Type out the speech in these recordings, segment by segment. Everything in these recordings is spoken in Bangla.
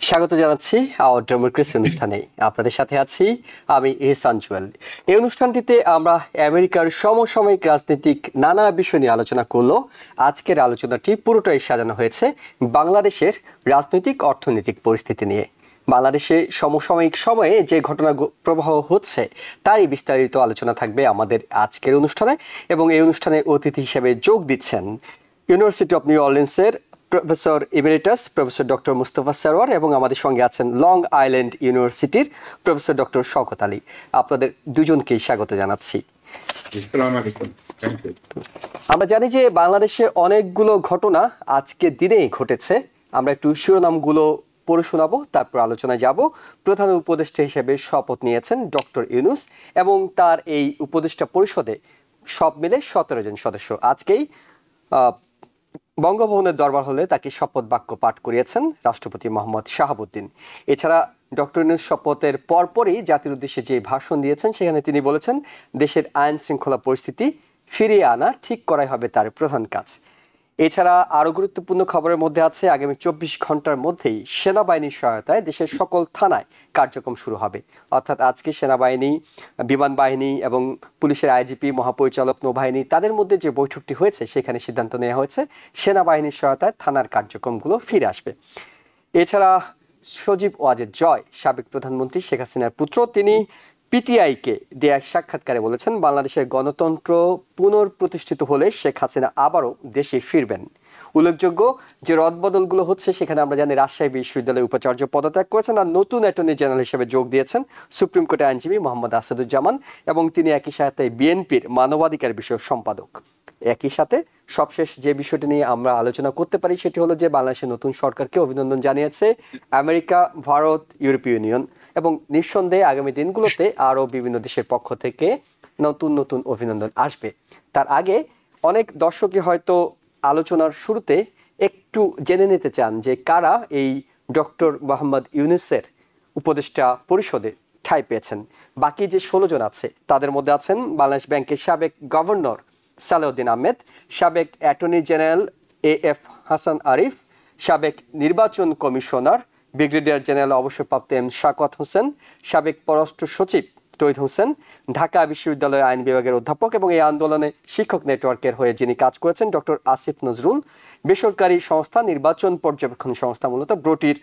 স্বাগত জানাচ্ছি আওয়ার ডেমোক্রেসি অনুষ্ঠানে। আপনাদের সাথে আছি আমি এহসান জুয়েল। এই অনুষ্ঠানটিতে আমরা আমেরিকার সমসাময়িক রাজনৈতিক নানা বিষয় নিয়ে আলোচনা করলো। আজকের আলোচনাটি পুরোটাই সাজানো হয়েছে বাংলাদেশের রাজনৈতিক অর্থনৈতিক পরিস্থিতি নিয়ে। বাংলাদেশে সমসাময়িক সময়ে যে ঘটনা প্রবাহ হচ্ছে তারই বিস্তারিত আলোচনা থাকবে আমাদের আজকের অনুষ্ঠানে, এবং এই অনুষ্ঠানে অতিথি হিসেবে যোগ দিচ্ছেন ইউনিভার্সিটি অফ নিউ অরলিন্সের professor emeritus professor doctor Mustafa Sarwar, এবং আমাদের সঙ্গে আছেন লং আইল্যান্ড ইউনিভার্সিটির প্রফেসর ডক্টর শওকত আলী। আপনাদের দুজনকেই স্বাগত জানাচ্ছি। আমরা জানি যে বাংলাদেশে অনেকগুলো ঘটনা আজকের দিনেই ঘটেছে। আমরা একটু শিরোনামগুলো পড়ে শোনাবো, তারপর আলোচনায় যাব। প্রধান উপদেষ্টা হিসেবে শপথ নিয়েছেন ডক্টর ইউনূস, এবং তার এই উপদেষ্টা পরিষদে সব মিলে 17 জন সদস্য। আজকেই বঙ্গভবনের দরবার হলে তাকে শপথ বাক্য পাঠ করিয়েছেন রাষ্ট্রপতি মোহাম্মদ শাহাবুদ্দিন। এছাড়া ডক্টর ইউনূস শপথের পরপরই জাতির উদ্দেশ্যে যে ভাষণ দিয়েছেন সেখানে তিনি বলেছেন দেশের আইন শৃঙ্খলা পরিস্থিতি ফিরিয়ে আনা, ঠিক করাই হবে তার প্রধান কাজ। এছাড়া আরো গুরুত্বপূর্ণ খবরের মধ্যে আছে আগামী 24 ঘন্টার মধ্যেই সেনাবাহিনীর সহায়তায় দেশের সকল থানায় কার্যক্রম শুরু হবে। অর্থাৎ আজকে সেনাবাহিনী, বিমান বাহিনী এবং পুলিশের আইজিপি, মহাপরিচালক, নৌবাহিনী তাদের মধ্যে যে বৈঠকটি হয়েছে সেখানে সিদ্ধান্ত নেওয়া হয়েছে সেনাবাহিনীর সহায়তায় থানার কার্যক্রমগুলো ফিরে আসবে। এছাড়া সজীব ওয়াজেদ জয়, সাবেক প্রধানমন্ত্রী শেখ হাসিনার পুত্র, তিনি পিটিআইকে দেয়া সাক্ষাৎকারে বলেছেন বাংলাদেশের গণতন্ত্র পুনঃপ্রতিষ্ঠিত হলে শেখ হাসিনা আবারও দেশে ফিরবেন। উল্লেখযোগ্য যে রদবদলগুলো হচ্ছে সেখানে আমরা জানি রাজশাহী বিশ্ববিদ্যালয়ের উপাচার্য পদত্যাগ করেছেন, আর নতুন অ্যাটর্নি জেনারেল হিসেবে যোগ দিয়েছেন সুপ্রিম কোর্টের আইনজীবী মোহাম্মদ আসাদুজ্জামান, এবং তিনি একই সাথে বিএনপির মানবাধিকার বিষয়ক সম্পাদক। একই সাথে সবশেষ যে বিষয়টি নিয়ে আমরা আলোচনা করতে পারি সেটি হলো যে বাংলাদেশের নতুন সরকারকে অভিনন্দন জানিয়েছে আমেরিকা, ভারত, ইউরোপীয় ইউনিয়ন, এবং নিঃসন্দেহে আগামী দিনগুলোতে আরও বিভিন্ন দেশের পক্ষ থেকে নতুন নতুন অভিনন্দন আসবে। তার আগে অনেক দর্শকই হয়তো আলোচনার শুরুতে একটু জেনে নিতে চান যে কারা এই ডক্টর মোহাম্মদ ইউনূসের উপদেষ্টা পরিষদে ঠাঁই পেয়েছেন। বাকি যে 16 জন আছে তাদের মধ্যে আছেন বাংলাদেশ ব্যাংকের সাবেক গভর্নর সালেউদ্দিন আহমেদ, সাবেক attorney general AF Hasan Arif, সাবেক নির্বাচন কমিশনার ব্রিগেডিয়ার জেনারেল অবসরপ্রাপ্ত M শাকওয়াত হোসেন, সাবেক পররাষ্ট্র সচিব তৌহিদ হোসেন, ঢাকা বিশ্ববিদ্যালয়ের আইন বিভাগের অধ্যাপক এবং এই আন্দোলনে শিক্ষক নেটওয়ার্কের হয়ে যিনি কাজ করেছেন ডক্টর আসিফ নজরুল, বেসরকারি সংস্থা নির্বাচন পর্যবেক্ষণ সংস্থা মূলত ব্রোটির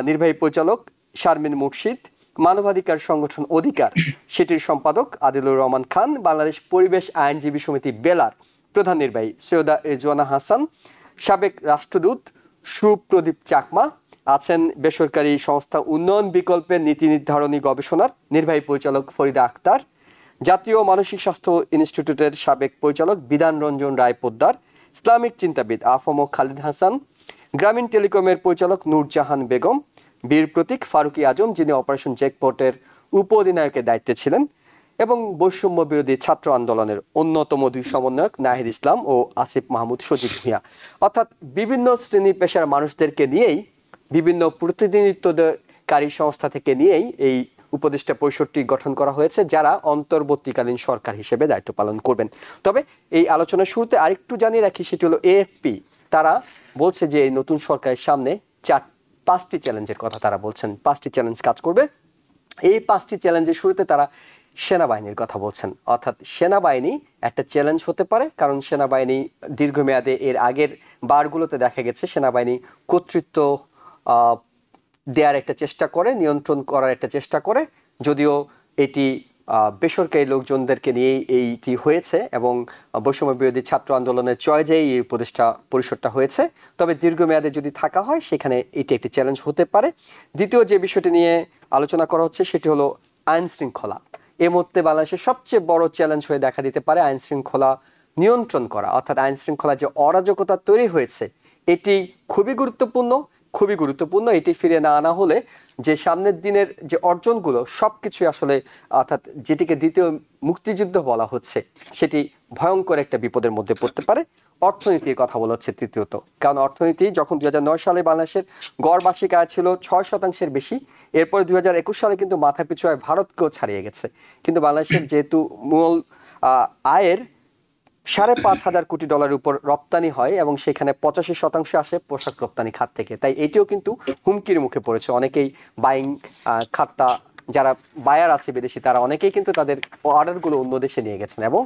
নির্বাহী পরিচালক শারমিন মুর্শিদ, মানবাধিকার সংগঠন অধিকার সেটির সম্পাদক আদিলুর রহমান খান, বাংলাদেশ পরিবেশ আইনজীবী সমিতি বেলার প্রধান নির্বাহী সৈয়দা রেজওয়ানা হাসান, সাবেক রাষ্ট্রদূত সুপ্রদীপ চাকমা আছেন, বেসরকারি সংস্থা উন্নয়ন বিকল্পের নীতি নির্ধারণী গবেষণার নির্বাহী পরিচালক ফরিদা আক্তার, জাতীয় মানসিক স্বাস্থ্য ইনস্টিটিউটের সাবেক পরিচালক বিধান রঞ্জন রায় পোদ্দার, ইসলামিক চিন্তাবিদ আফম খালিদ হাসান, গ্রামীণ টেলিকমের পরিচালক নূরজাহান বেগম, বীর প্রতীক ফারুকি আজম যিনি অপারেশন চেকপোর্টের উপ অধিনায়কের দায়িত্বে ছিলেন, এবং বৈষম্য বিরোধী ছাত্র আন্দোলনের অন্যতম 2 সমন্বয়ক নাহিদ ইসলাম ও আসিফ মাহমুদ সজীব ভূঁইয়া। অর্থাৎ বিভিন্ন শ্রেণী পেশার মানুষদেরকে নিয়েই, বিভিন্ন প্রতিনিধিত্বকারী সংস্থা থেকে নিয়েই এই উপদেষ্টা পরিষদটি গঠন করা হয়েছে যারা অন্তর্বর্তীকালীন সরকার হিসেবে দায়িত্ব পালন করবেন। তবে এই আলোচনার শুরুতে আরেকটু জানিয়ে রাখি, সেটি হলো AFP তারা বলছে যে এই নতুন সরকারের সামনে 5টি চ্যালেঞ্জের কথা তারা বলছেন। 5টি চ্যালেঞ্জ কাজ করবে। এই 5টি চ্যালেঞ্জের শুরুতে তারা সেনাবাহিনীর কথা বলছেন। অর্থাৎ সেনাবাহিনী একটা চ্যালেঞ্জ হতে পারে, কারণ সেনাবাহিনী দীর্ঘমেয়াদে এর আগের বারগুলোতে দেখা গেছে সেনাবাহিনী কর্তৃত্ব দেওয়ার একটা চেষ্টা করে, নিয়ন্ত্রণ করার একটা চেষ্টা করে, যদিও এটি বেসরকারি লোকজনদেরকে নিয়েই এইটি হয়েছে এবং বৈষম্য বিরোধী ছাত্র আন্দোলনের চয়েজেই এই উপদেষ্টা পরিষদটা হয়েছে। তবে দীর্ঘমেয়াদে যদি থাকা হয় সেখানে এটি একটি চ্যালেঞ্জ হতে পারে। দ্বিতীয় যে বিষয়টি নিয়ে আলোচনা করা হচ্ছে সেটি হলো আইন শৃঙ্খলা। এই মুহূর্তে বাংলাদেশের সবচেয়ে বড় চ্যালেঞ্জ হয়ে দেখা দিতে পারে আইন শৃঙ্খলা নিয়ন্ত্রণ করা। অর্থাৎ আইন শৃঙ্খলা যে অরাজকতা তৈরি হয়েছে এটি খুবই গুরুত্বপূর্ণ। এটি ফিরে না আনা হলে যে সামনের দিনের যে অর্জনগুলো সবকিছু আসলে, অর্থাৎ যেটিকে দ্বিতীয় মুক্তিযুদ্ধ বলা হচ্ছে, সেটি ভয়ঙ্কর একটা বিপদের মধ্যে পড়তে পারে। অর্থনীতির কথা বলা হচ্ছে তৃতীয়ত, কারণ অর্থনীতি যখন 2009 সালে বাংলাদেশের গড় বার্ষিক আয় ছিল 6%-এর বেশি, এরপরে 2021 সালে কিন্তু মাথাপিছু আয় ভারতকেও ছাড়িয়ে গেছে। কিন্তু বাংলাদেশের যেহেতু মূল আয়ের $5,500 কোটি উপর রপ্তানি হয় এবং সেখানে 85% আসে পোশাক রপ্তানি খাত থেকে। তাই এটিও কিন্তু হুমকির মুখে পড়েছে। অনেকেই বাইং খাতটা, যারা বায়ার আছে বিদেশি, তারা অনেকেই কিন্তু তাদের অর্ডারগুলো অন্য দেশে নিয়ে গেছেন। এবং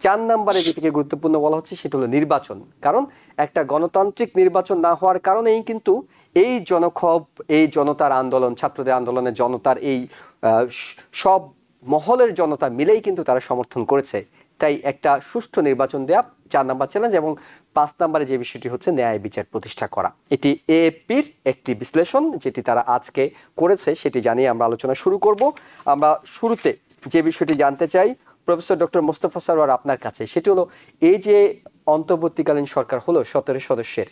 4 নম্বরে যেটিকে গুরুত্বপূর্ণ বলা হচ্ছে সেটা হলো নির্বাচন। কারণ একটা গণতান্ত্রিক নির্বাচন না হওয়ার কারণেই কিন্তু এই জনক্ষোভ, এই জনতার আন্দোলন, ছাত্রদের আন্দোলনে জনতার এই সব মহলের জনতা মিলেই কিন্তু তারা সমর্থন করেছে। তাই একটা সুষ্ঠু নির্বাচন দেয়া 4 নম্বর চ্যালেঞ্জ। এবং 5 নম্বরে যে বিষয়টি হচ্ছে ন্যায় বিচার প্রতিষ্ঠা করা। এটি এএফপির একটি বিশ্লেষণ যেটি তারা আজকে করেছে, সেটি জানিয়ে আমরা আলোচনা শুরু করব। আমরা শুরুতে যে বিষয়টি জানতে চাই প্রফেসর ডক্টর মোস্তফা সরওয়ার আপনার কাছে, সেটি হলো এই যে অন্তর্বর্তীকালীন সরকার হলো 17 সদস্যের,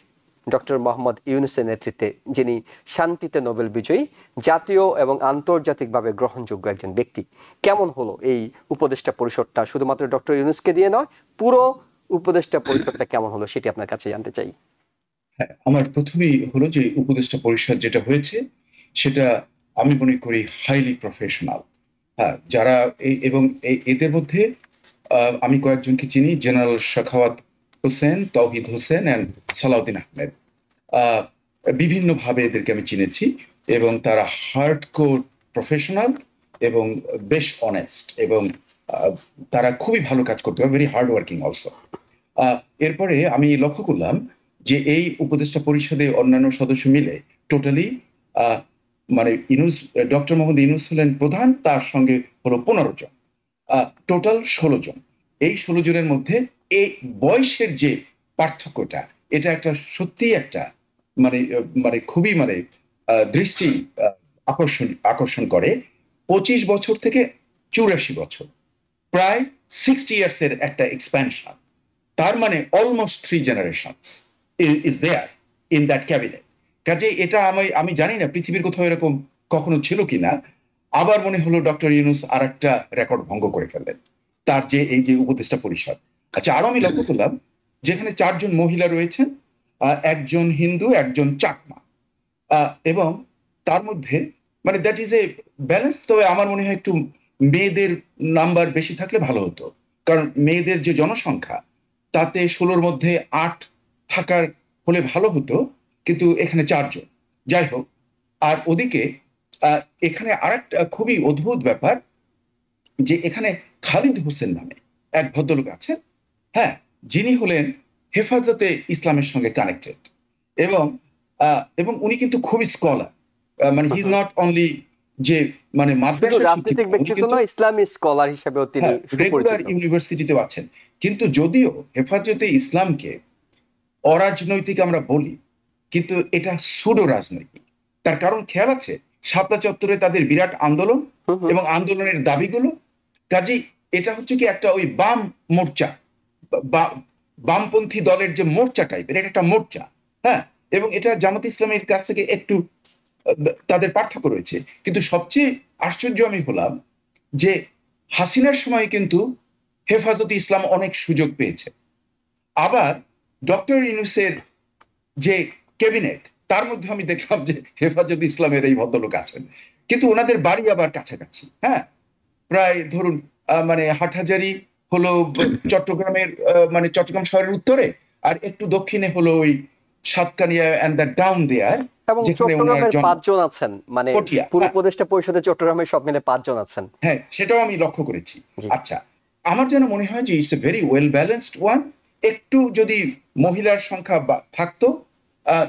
ডক্টর মোহাম্মদ ইউনূসের নেতৃত্বে, যিনি শান্তিতে নোবেল বিজয়ী, জাতীয় এবং আন্তর্জাতিকভাবে গ্রহণযোগ্য একজন ব্যক্তি, কেমন হলো এই উপদেষ্টা পরিষদটা? শুধুমাত্র ডক্টর ইউনূসকে দিয়ে নয়, পুরো উপদেষ্টা পরিষদটা কেমন হলো সেটি আপনার কাছে জানতে চাই। হ্যাঁ, আমার প্রথমেই হলো যে উপদেষ্টা পরিষদ যেটা হয়েছে সেটা আমি মনে করি হাইলি প্রফেশনাল। হ্যাঁ, যারা এবং এদের মধ্যে আমি কয়েকজনকে চিনি, জেনারেল শাখাওয়াত হোসেন, তৌহিদ হোসেন এন্ড সালাউদ্দিন আহমেদ। বিভিন্নভাবে এদেরকে আমি চিনেছি এবং তারা হার্ডকোর প্রফেশনাল এবং বেশ অনেস্ট, এবং তারা খুবই ভালো কাজ করতে পারে, ভেরি হার্ড ওয়ার্কিং অলসো। এরপরে আমি লক্ষ্য করলাম যে এই উপদেষ্টা পরিষদে অন্যান্য সদস্য মিলে টোটালি মানে ডক্টর মোহাম্মদ ইউনূস হলেন প্রধান, তার সঙ্গে হলো 15 জন, টোটাল 16 জন। এই 16 জনের মধ্যে এই বয়সের যে পার্থক্যটা, এটা একটা সত্যি একটা মানে মানে খুবই মানে দৃষ্টি আকর্ষণ করে। 25 বছর থেকে 84 বছর, প্রায় 60 ইয়ার্স এর একটা এক্সপ্যানশন। তার মানে almost 3 generations is there in that cabinet. কাজে এটা আমি জানি না পৃথিবীর কোথাও এরকম কখনো ছিল কিনা। আবার মনে হলো ডক্টর ইউনূস আর একটা রেকর্ড ভঙ্গ করে ফেললেন, তার যে এই যে উপদেষ্টা পরিষদ। আচ্ছা, আরো আমি লক্ষ্য করলাম যেখানে 4 জন মহিলা রয়েছেন, একজন হিন্দু, একজন চাকমা, এবং তার মধ্যে মানে দ্যাট ইজ এ ব্যালেন্স। তবে আমার মনে হয় একটু মেয়েদের নাম্বার বেশি থাকলে ভালো হতো, কারণ মেয়েদের যে জনসংখ্যা তাতে 16-র মধ্যে 8 থাকার হলে ভালো হতো, কিন্তু এখানে 4 জন। যাই হোক, আর ওদিকে এখানে আরেকটা খুবই অদ্ভুত ব্যাপার যে এখানে খালিদ হোসেন নামে এক ভদ্রলোক আছেন, হ্যাঁ, যিনি হলেন হেফাজতে ইসলামের সঙ্গে কানেক্টেড, এবং এবং উনি কিন্তু খুবই স্কলার। মানে হি ইজ নট অনলি যে মানে মাদ্রাসা রাজনৈতিক ব্যক্তিত্ব নয়, ইসলামী স্কলার হিসেবেও তিনি রেগুলার ইউনিভার্সিটিতেও আছেন। কিন্তু যদিও হেফাজতে ইসলামকে অরাজনৈতিক আমরা বলি, কিন্তু এটা সুডো রাজনৈতিক। তার কারণ খেয়াল আছে, শাপলা চত্বরে তাদের বিরাট আন্দোলন এবং আন্দোলনের দাবিগুলো। কাজেই এটা হচ্ছে কি একটা ওই বাম মোর্চা, বামপন্থী দলের যে মোর্চা টাইপের, এটা একটা মোর্চা। হ্যাঁ, এবং এটা জামাত ইসলামের কাছ থেকে একটু তাদের পার্থক্য রয়েছে। কিন্তু সবচেয়ে আশ্চর্য আমি হলাম যে হাসিনার সময় কিন্তু হেফাজতে ইসলাম অনেক সুযোগ পেয়েছে। আবার ডক্টর ইউনূসের যে ক্যাবিনেট, তার মধ্যে আমি দেখলাম যে হেফাজতে ইসলামের এই ভদ্রলোক আছেন, কিন্তু ওনাদের বাড়ি আবার কাছাকাছি। হ্যাঁ, প্রায় ধরুন মানে হাটহাজারী হলো চট্টগ্রামের, মানে চট্টগ্রাম শহরের উত্তরে, আর একটু দক্ষিণে হলো ওই সাতকানিয়া এন্ড দ্য ডাউন দেয়ার, এবং চট্টগ্রামের 5 জন আছেন, মানে পুরো উপদেষ্টা পরিষদে চট্টগ্রামের সব মিলে 5 জন আছেন। হ্যাঁ, সেটাও আমি লক্ষ্য করেছি। আচ্ছা, আমার যেন মনে হয় যে it's a very well balanced one. একটু যদি মহিলার সংখ্যা থাকতো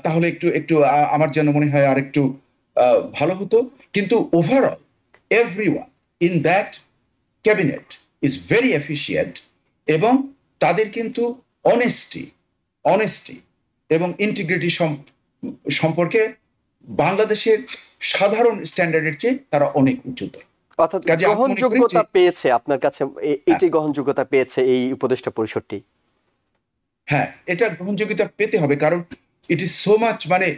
তাহলে একটু একটু আমার যেন মনে হয় আর একটু ভালো হতো। কিন্তু overall everyone in that cabinet is very efficient, এবং তাদের কিন্তু অনেস্টি এবং ইন্টিগ্রিটি সম্পর্কে বাংলাদেশের সাধারণ স্ট্যান্ডার্ডের চেয়ে তারা অনেক উচ্চতর। অর্থাৎ গ্রহণযোগ্যতা পেয়েছে আপনার কাছে, এটি গ্রহণযোগ্যতা পেয়েছে এই উপদেষ্টা পরিষদটি। হ্যাঁ, এটা গ্রহণযোগ্যতা পেতে হবে, কারণ ইট ইজ সো মাচ মানে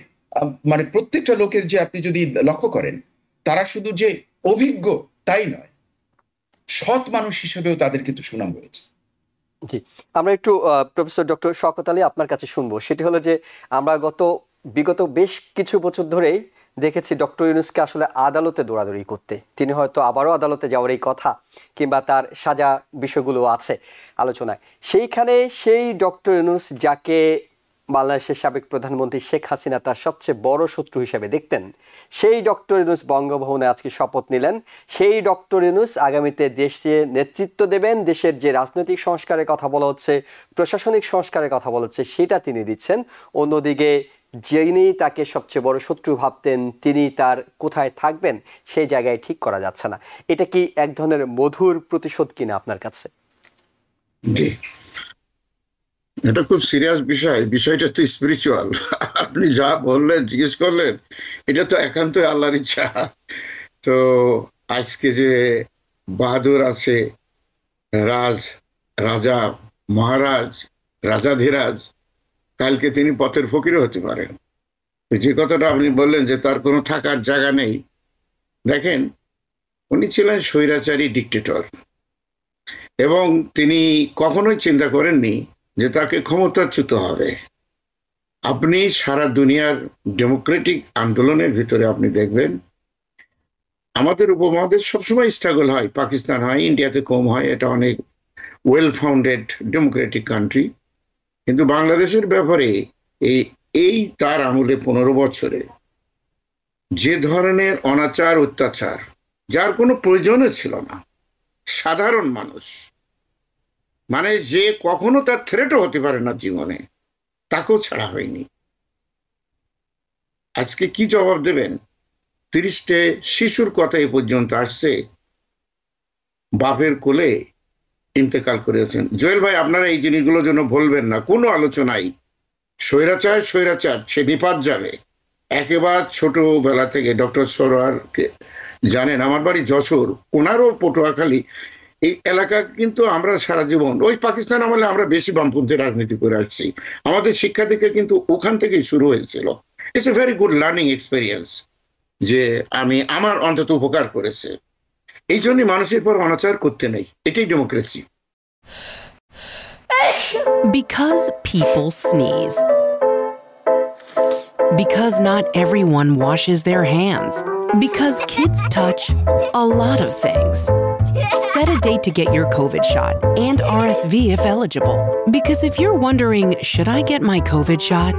মানে প্রত্যেকটা লোকের যে আপনি যদি লক্ষ্য করেন, তারা শুধু যে অভিজ্ঞ তাই নয়, সৎ মানুষ হিসেবেও তাদের কিন্তু সুনাম রয়েছে। জি, আমরা একটু প্রফেসর ডক্টর শওকত আলী আপনার কাছে শুনবো। সেটি হলো যে আমরা বিগত বেশ কিছু বছর ধরেই দেখেছি ডক্টর ইউনূসকে আসলে আদালতে দৌড়াদৌড়ি করতে। তিনি হয়তো আবারও আদালতে যাওয়ার এই কথা, কিংবা তার সাজা বিষয়গুলো আছে আলোচনায়। সেইখানে সেই ডক্টর ইউনূস যাকে বাংলাদেশের সাবেক প্রধানমন্ত্রী শেখ হাসিনা তার সবচেয়ে বড় শত্রু হিসেবে দেখতেন, সেই ডক্টর ইউনূস বঙ্গভবনে আজকে শপথ নিলেন। সেই ডক্টর ইউনূস আগামীতে দেশে নেতৃত্ব দেবেন। দেশের যে রাজনৈতিক সংস্কারের কথা বলা হচ্ছে, প্রশাসনিক সংস্কারের কথা বলা হচ্ছে, সেটা তিনি দিচ্ছেন। অন্যদিকে যিনি তাকে সবচেয়ে বড় শত্রু ভাবতেন, তিনি তার কোথায় থাকবেন সেই জায়গায় ঠিক করা যাচ্ছে না। এটা কি এক ধরনের মধুর প্রতিশোধ কিনা আপনার কাছে? জি, এটা খুব সিরিয়াস বিষয়। বিষয়টা তো স্পিরিচুয়াল। আপনি যা বললেন, জিজ্ঞেস করলেন, এটা তো একান্তই আল্লাহর ইচ্ছা। তো আজকে যে বাহাদুর আছে, রাজা, মহারাজ, রাজাধিরাজ, কালকে তিনি পথের ফকিরও হতে পারেন। যে কথাটা আপনি বললেন যে তার কোনো থাকার জায়গা নেই, দেখেন উনি ছিলেন স্বৈরাচারী ডিক্টেটর, এবং তিনি কখনোই চিন্তা করেননি যে তাকে ক্ষমতাচ্যুত হবে। আপনি সারা দুনিয়ার ডেমোক্রেটিক আন্দোলনের ভিতরে আপনি দেখবেন আমাদের উপমহাদেশ সবসময় স্ট্রাগল হয়, পাকিস্তান হয়, ইন্ডিয়াতে কম হয়, এটা অনেক ওয়েল ফাউন্ডেড ডেমোক্রেটিক কান্ট্রি। কিন্তু বাংলাদেশের ব্যাপারে এই তার আমলে 15 বছরে যে ধরনের অনাচার অত্যাচার, যার কোনো প্রয়োজনই ছিল না, সাধারণ মানুষ মানে যে কখনো তার থ্রেটও হতে পারে না জীবনে, তাকেও ছাড়া হয়নি। আজকে কি জবাব দেবেন? 30টে শিশুর কথা এ পর্যন্ত আসছে, বাপের কোলে ইন্তেকাল করেছেন। জয়েল ভাই, আপনারা এই জিনিসগুলোর জন্য বলবেন না, কোনো আলোচনাই। স্বৈরাচার সে নিপাত যাবে। একেবারে ছোটবেলা থেকে ডক্টর সরোয়ারকে জানেন, আমার বাড়ি যশোর, ওনারও পটুয়াখালী। এই এলাকা কিন্তু আমরা সারা জীবন ওই পাকিস্তান আমলে আমরা বেশি বামপন্থী রাজনীতি করে আসছি। আমাদের শিক্ষা থেকে কিন্তু ওখান থেকেই শুরু হয়েছিল। It's a very good learning experience, যে আমার অন্তত উপকার করেছে। এই জন্য মানুষের পর অনাচার করতে নেই, এটাই democracy. Because people sneeze. Because not everyone washes their hands. Because kids touch a lot of things. Set a date to get your COVID shot and RSV if eligible. Because if you're wondering, should I get my COVID shot?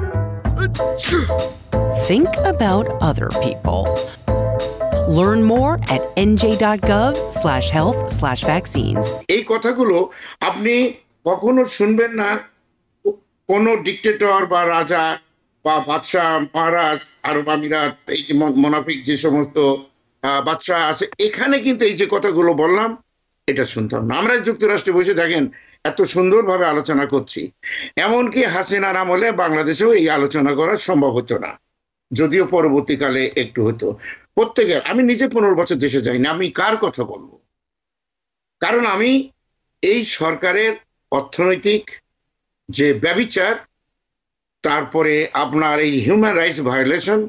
Think about other people. Learn more at nj.gov/health/vaccines. এই কথাগুলো আপনি কখনো শুনবেন না কোন ডিক্টেটর বা রাজা বা বাদশাহ, মহারাজ, আরব আমিরাত, এই যে মোনাফিক যে সমস্ত বাদশাহ আছে, এখানে কিন্তু এই যে কথাগুলো বললাম এটা শুনতাম না। আমরা যুক্তরাষ্ট্রে বসে দেখেন এত সুন্দরভাবে আলোচনা করছি। এমনকি হাসিনার আমলে বাংলাদেশেও এই আলোচনা করা সম্ভব হতো না, যদিও পরবর্তীকালে একটু হতো। প্রত্যেকের, আমি নিজে 15 বছর দেশে যাইনি, আমি কার কথা বলবো? কারণ আমি এই সরকারের অর্থনৈতিক যে ব্যভিচার, তারপরে আপনার এই হিউম্যান রাইটস ভায়োলেশন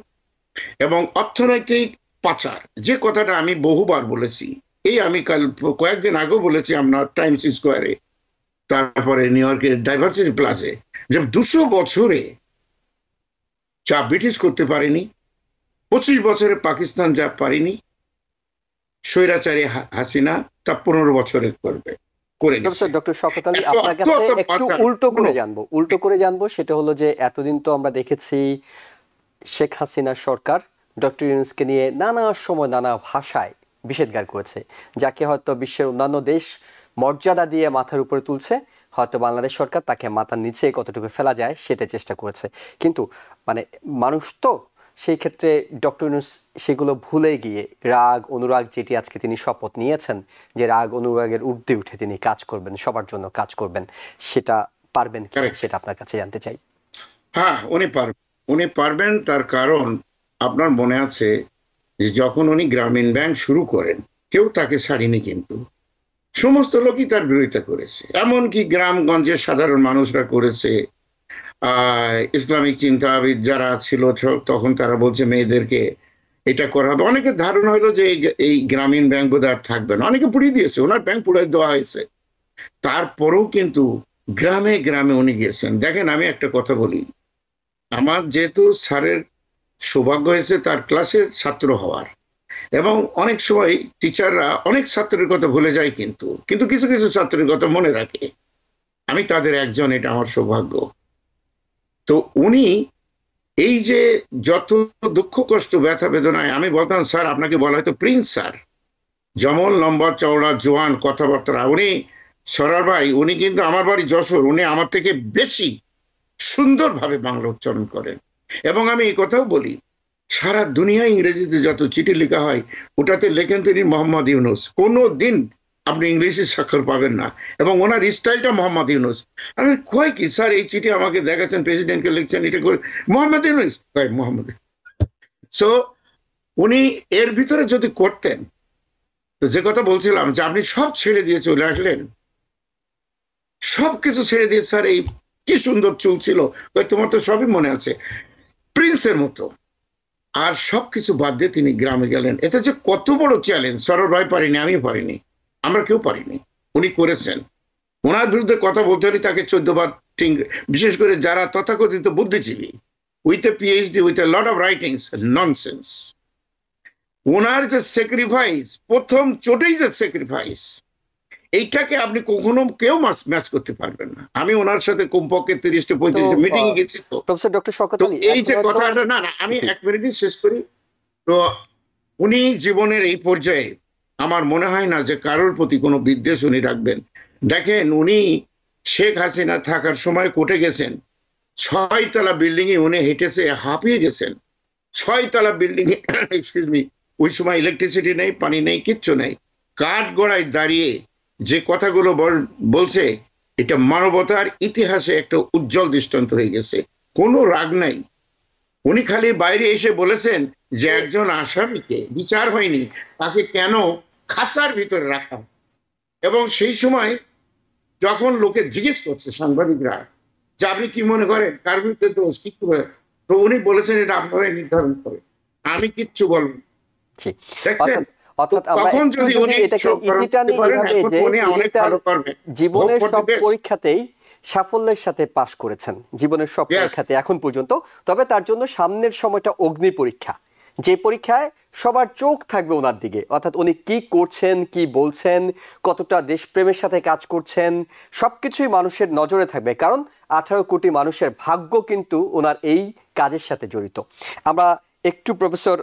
এবং অর্থনৈতিক পাচার, যে কথাটা আমি বহুবার বলেছি, এই আমি কয়েকদিন আগেও বলেছি আপনার টাইমস স্কোয়ারে, তারপরে নিউ ইয়র্কের ডাইভার্সিটি প্লাজে, যে 200 বছরে যা ব্রিটিশ করতে পারেনি, 25 বছরে পাকিস্তান যা পারেনি, স্বৈরাচারী হাসিনা তা 15 বছরে করবে। ডক্টর শওকত আলী, আপনার কাছে একটু উল্টো করে জানবো, সেটা হলো যে এতদিন তো আমরা দেখেছি শেখ হাসিনা সরকার ডক্টর ইউনূসকে নিয়ে নানা সময় নানা ভাষায় বিষেধগার করেছে, যাকে হয়তো বিশ্বের অন্যান্য দেশ মর্যাদা দিয়ে মাথার উপরে তুলছে, হয়তো বাংলাদেশ সরকার তাকে মাথার নিচে কতটুকু ফেলা যায় সেটা চেষ্টা করেছে। কিন্তু মানে মানুষ তো, সেই ক্ষেত্রে ডক্টর ইউনূস সেগুলো ভুলে গিয়ে রাগ অনুরাগ, যেটি আজকে তিনি শপথ নিয়েছেন যে রাগ অনুরাগের ঊর্ধ্বে উঠে তিনি কাজ করবেন, সবার জন্য কাজ করবেন, সেটা পারবেন কি সেটা আপনার কাছে জানতে চাই। হ্যাঁ, উনি পারবেন। তার কারণ আপনার মনে আছে যে যখন উনি গ্রামীণ ব্যাংক শুরু করেন, কেউ তাকে ছাড়েনি, কিন্তু সমস্ত লোকই তার বিরোধিতা করেছে। এমনকি গ্রামগঞ্জের সাধারণ মানুষরা করেছে, ইসলামিক চিন্তাবিদ যারা ছিল তখন তারা বলছে মেয়েদেরকে এটা করা হবে। অনেকের ধারণা হলো যে এই গ্রামীণ ব্যাংক বোধ আর থাকবে না, অনেকে পুড়িয়ে দিয়েছে, ওনার ব্যাংক পুড়িয়ে দেওয়া হয়েছে। তারপরেও কিন্তু গ্রামে গ্রামে উনি গিয়েছেন। দেখেন, আমি একটা কথা বলি, আমার যেহেতু স্যারের সৌভাগ্য হয়েছে তার ক্লাসের ছাত্র হওয়ার। এবং অনেক সময় টিচাররা অনেক ছাত্রের কথা ভুলে যায়, কিন্তু কিন্তু কিছু কিছু ছাত্রের কথা মনে রাখে। আমি তাদের একজন, এটা আমার সৌভাগ্য। তো উনি এই যে যত দুঃখ কষ্ট ব্যথা বেদনায়, আমি বলতাম স্যার আপনাকে বলা হয়তো প্রিন্স স্যার, যেমন লম্বা চওড়া জোয়ান কথাবার্তা। উনি সরার ভাই, উনি কিন্তু আমার বাড়ি যশোর, উনি আমার থেকে বেশি সুন্দরভাবে বাংলা উচ্চারণ করেন। এবং আমি এই কথাও বলি, সারা দুনিয়ায় ইংরেজিতে যত চিঠি লেখা হয় ওটাতে লেখেন তিনি মোহাম্মদ ইউনুস। কোনো দিন আপনি ইংলিশে স্বাক্ষর পাবেন না, এবং ওনার স্টাইলটা মোহাম্মদ ইউনুস। আমি কয় কি স্যার এই চিঠি আমাকে দেখাচ্ছেন, প্রেসিডেন্টকে লিখছেন, এটা করে মোহাম্মদ ইউনুস কয় মোহাম্মদ। সো উনি এর ভিতরে যদি করতেন, তো যে কথা বলছিলাম যে আপনি সব ছেড়ে দিয়ে চলে আসলেন, সবকিছু ছেড়ে দিয়ে, স্যার এই কি সুন্দর চুল ছিল, তোমার তো সবই মনে আছে, প্রিন্সের মতো। আর সবকিছু বাদ দিয়ে তিনি গ্রামে গেলেন। এটা যে কত বড় চ্যালেঞ্জ, সরল ভাই পারিনি, আমি পারিনি, আমরা কেউ পারিনি, উনি করেছেন। ওনার বিরুদ্ধে কথা বলতে হলে তাকে 14 বার ঠিক, বিশেষ করে যারা তথাকথিত বুদ্ধিজীবী with a PhD with a lot of writings, nonsense. ওনার যে স্যাক্রিফাইস, প্রথম চোটেই যে স্যাক্রিফাইস, এইটাকে আপনি কখনো কেউ ম্যাচ করতে পারবেন না। আমি ওনার সাথে কমপক্ষে 30-35 মিটিং গেছি। তো প্রফেসর ডক্টর শওকত তো আলী, এই যে কথাটা, না আমি 1 মিনিটই শেষ করি। তো উনি জীবনের এই পর্যায়ে আমার মনে হয় না যে কারোর প্রতি কোনো বিদ্বেষ উনি রাখবেন। দেখেন, উনি শেখ হাসিনা থাকার সময় কোর্টে গেছেন, 6 তলা বিল্ডিং এ উনি হেঁটেছে, হাঁপিয়ে গেছেন। 6 তলা বিল্ডিং এ, এক্সকিউজ মি, ওই সময় ইলেকট্রিসিটি নেই, পানি নেই, কিচ্ছু নেই। কাঠ গড়ায় দাঁড়িয়ে যে কথাগুলো বলছে, এটা মানবতার ইতিহাসে একটা উজ্জ্বল দৃষ্টান্ত হয়ে গেছে। কোনো রাগ নাই। উনি খালি বাইরে এসে বলেছেন যে একজন আসামিকে বিচার হয়নি, তাকে কেন খাঁচার ভিতরে রাখা। এবং সেই সময় যখন লোকে জিজ্ঞেস করছে, সাংবাদিকরা, যে আপনি কি মনে করেন কার বিরুদ্ধে দোষ, কি করে, তো উনি বলেছেন এটা আপনারাই নির্ধারণ করে, আমি কিচ্ছু বলবো। দেখছেন, তখন যদি উনি অনেক ভালো করবেন। জীবনের সব পরীক্ষাতেই সাফল্যের সাথে পাশ করেছেন, জীবনের সব পরীক্ষাতে এখন পর্যন্ত। তবে তার জন্য সামনের সময়টা অগ্নি পরীক্ষা, যে পরীক্ষায় সবার চোখ থাকবে ওনার দিকে। অর্থাৎ উনি কি করছেন, কি বলছেন, কতটা দেশপ্রেমের সাথে কাজ করছেন, সবকিছুই মানুষের নজরে থাকবে। কারণ 18 কোটি মানুষের ভাগ্য কিন্তু ওনার এই কাজের সাথে জড়িত। আমরা একটু প্রফেসর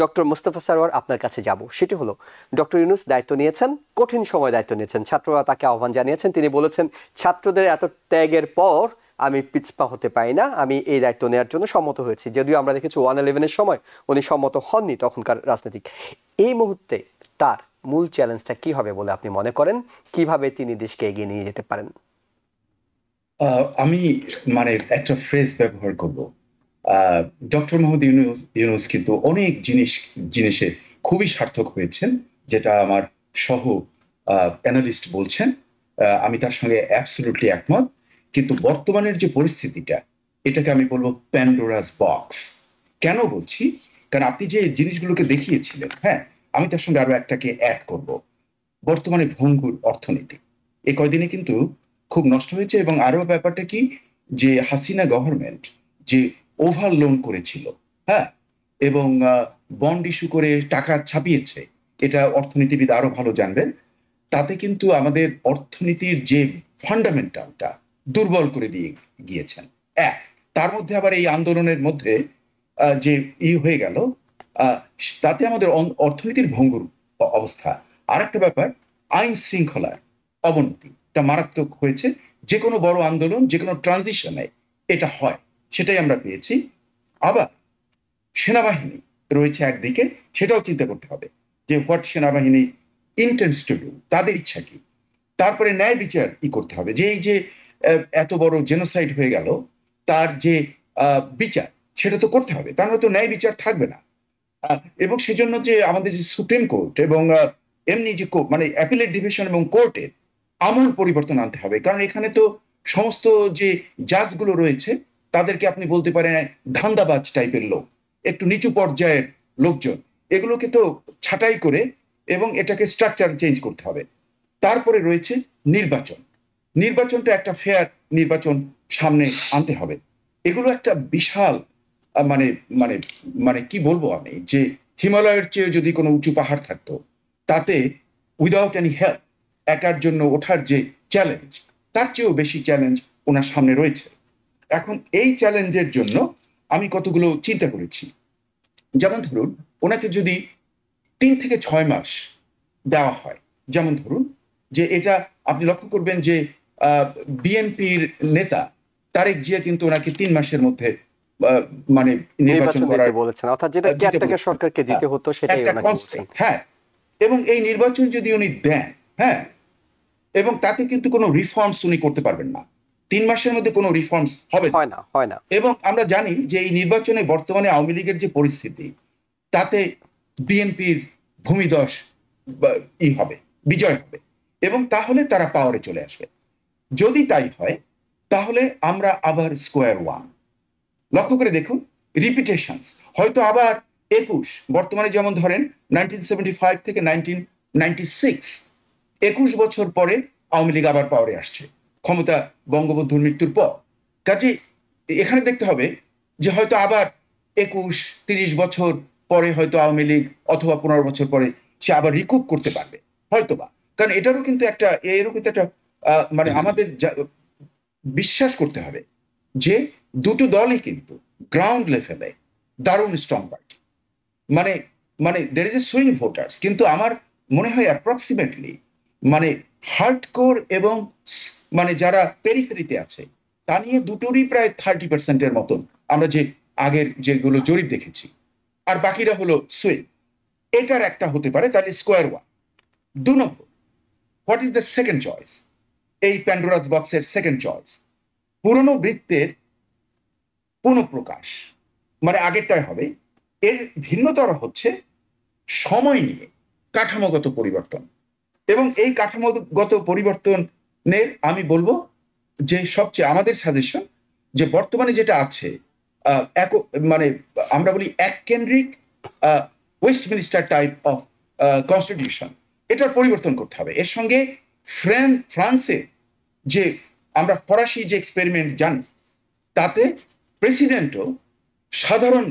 ডক্টর মোস্তফা সরওয়ার আপনার কাছে যাব। সেটি হলো, ডক্টর ইউনূস দায়িত্ব নিয়েছেন, কঠিন সময় দায়িত্ব নিয়েছেন, ছাত্ররা তাকে আহ্বান জানিয়েছেন, তিনি বলেছেন ছাত্রদের এত ত্যাগের পর আমি পিছপা হতে পারি না, আমি এই দায়িত্ব নেওয়ার জন্য সম্মত হয়েছি। যদিও আমরা দেখেছি 111-এর সময় উনি সম্মত হননি তখনকার রাজনীতিক। এই মুহূর্তে তার মূল চ্যালেঞ্জটা কি হবে বলে আপনি মনে করেন? কিভাবে তিনি দেশকে এগিয়ে নিয়ে যেতে পারেন? আমি মানে একটা ফ্রেজ ব্যবহার করব, ডক্টর মোহাম্মদ ইউনূস কিন্তু অনেক জিনিসে খুবই সার্থক হয়েছেন, যেটা আমার সহ অ্যানালিস্ট বলছেন। আমি তার সঙ্গে অ্যাবসলিউটলি একমত। কিন্তু বর্তমানের যে পরিস্থিতিটা, এটাকে আমি বলবো প্যান্ডোরাস বক্স। কেন বলছি? কারণ আপনি যে জিনিসগুলোকে দেখিয়েছিলেন, হ্যাঁ, আমি তার সঙ্গে আরো একটাকে অ্যাড করব। বর্তমানে ভঙ্গুর অর্থনীতি এই কয়দিনে কিন্তু খুব নষ্ট হয়েছে। এবং আরো ব্যাপারটা কি, যে হাসিনা গভর্নমেন্ট যে ওভার লোন করেছিল, হ্যাঁ, এবং বন্ড ইস্যু করে টাকা ছাপিয়েছে, এটা অর্থনীতিবিদ আরো ভালো জানবেন। তাতে কিন্তু আমাদের অর্থনীতির যে ফান্ডামেন্টালটা দুর্বল করে দিয়ে গিয়েছেন। তার মধ্যে আবার এই আন্দোলনের মধ্যে যে হয়ে গেল, তাতে আমাদের অর্থনীতির ভঙ্গুর অবস্থা। আর একটা ব্যাপার, আইন শৃঙ্খলার অবনতিটা মারাত্মক হয়েছে। যে কোনো বড় আন্দোলন, যে কোনো ট্রানজিশনে এটা হয়, সেটাই আমরা পেয়েছি। আবার সেনাবাহিনী রয়েছে একদিকে, সেটাও চিন্তা করতে হবে যে হোয়াট সেনাবাহিনী ইন্টেন্ডস টু ডু, তাদের ইচ্ছা কি। তারপরে ন্যায় বিচার করতে হবে, যে এই যে এত বড় জেনোসাইড হয়ে গেল, তার যে বিচার, সেটা তো করতে হবে, তার তো ন্যায় বিচার থাকবে না। এবং সেজন্য যে আমাদের যে সুপ্রিম কোর্ট এবং এমনি যে মানে অ্যাপিলেট ডিভিশন এবং কোর্টের আমূল পরিবর্তন আনতে হবে। কারণ এখানে তো সমস্ত যে জাজগুলো রয়েছে, তাদেরকে আপনি বলতে পারেন ধান্দাবাজ টাইপের লোক, একটু নিচু পর্যায়ের লোকজন, এগুলোকে তো ছাঁটাই করে এবং এটাকে স্ট্রাকচার চেঞ্জ করতে হবে। তারপরে রয়েছে নির্বাচনটা একটা ফেয়ার নির্বাচন সামনে আনতে হবে। এগুলো একটা বিশাল মানে মানে মানে কি বলবো আমি, যে হিমালয়ের চেয়ে যদি কোনো উঁচু পাহাড় থাকতো, তাতে উইদাউট এনি হেল্প একার জন্য ওঠার যে চ্যালেঞ্জ, তার চেয়েও বেশি চ্যালেঞ্জ ওনার সামনে রয়েছে। এখন এই চ্যালেঞ্জের জন্য আমি কতগুলো চিন্তা করেছি। যেমন ধরুন, ওনাকে যদি 3 থেকে 6 মাস দেওয়া হয়, যেমন ধরুন যে এটা আপনি লক্ষ্য করবেন যে বিএনপির নেতা তারেক জিয়া কিন্তু ওনাকে 3 মাসের মধ্যে মানে নির্বাচন করার বলেছেন, অর্থাৎ যেটা কেয়ারটেকার সরকারকে দিতে হতো সেটাই একটা ওনাকে বলছেন। হ্যাঁ, এবং এই নির্বাচন যদি উনি দেন, হ্যাঁ, এবং তাতে কিন্তু কোনো রিফর্মস উনি করতে পারবেন না। 3 মাসের মধ্যে কোনো রিফর্মস হবে হয় না। এবং আমরা জানি যে এই নির্বাচনে বর্তমানে আওয়ামী লীগের যে পরিস্থিতি, তাতে বিএনপির ভূমিধস হবে, বিজয় হবে, এবং তাহলে তারা পাওয়ারে চলে আসবে। যদি তাই হয়, তাহলে আমরা আবার স্কোয়ার ওয়ান। লক্ষ্য করে দেখুন, রিপিটেশনস হয়তো আবার 21, বর্তমানে যেমন ধরেন 1975 থেকে 1996, 21 বছর পরে আওয়ামী লীগ আবার পাওয়ারে আসছে, ক্ষমতা বঙ্গবন্ধুর মৃত্যুর পর। কাজে এখানে দেখতে হবে যে হয়তো আবার 21-30 বছর পরে হয়তো আওয়ামী লীগ, অথবা 15 বছর পরে সে আবার রিকুপ করতে পারবে হয়তোবা। কারণ এটারও কিন্তু এরকম কিন্তু একটা মানে আমাদের বিশ্বাস করতে হবে যে দুটো দলই কিন্তু গ্রাউন্ড লেভেলে দারুণ স্ট্রং পার্টি। মানে there is a swing voters, কিন্তু আমার মনে হয় অ্যাপ্রক্সিমেটলি মানে হার্ডকোর এবং মানে যারা পেরিফেরিতে আছে, তা নিয়ে দুটোরই প্রায় 30% মতন আমরা যে আগের যেগুলো জরিপ দেখেছি, আর বাকিরা হলো সুইং। এটার একটা হতে পারে, তাহলে square one. 2 number, what is the second choice? এই প্যান্ডোরাস বক্সের সেকেন্ড চয়েস, পুরনো বৃত্তের পুনঃপ্রকাশ, মানে আগেরটাই হবে। এর ভিন্নতর হচ্ছে সময় নিয়ে কাঠামোগত পরিবর্তন, এবং এই কাঠামোগত পরিবর্তনের আমি বলবো যে সবচেয়ে আমাদের সাজেশন যে বর্তমানে যেটা আছে, মানে আমরা বলি এককেন্দ্রিক ওয়েস্টমিনিস্টার টাইপ অফ কনস্টিটিউশন, এটার পরিবর্তন করতে হবে। এর সঙ্গে ফ্রান্সে যে আমরা ফরাসি যে এক্সপেরিমেন্ট জানি, তাতে প্রেসিডেন্টও সাধারণ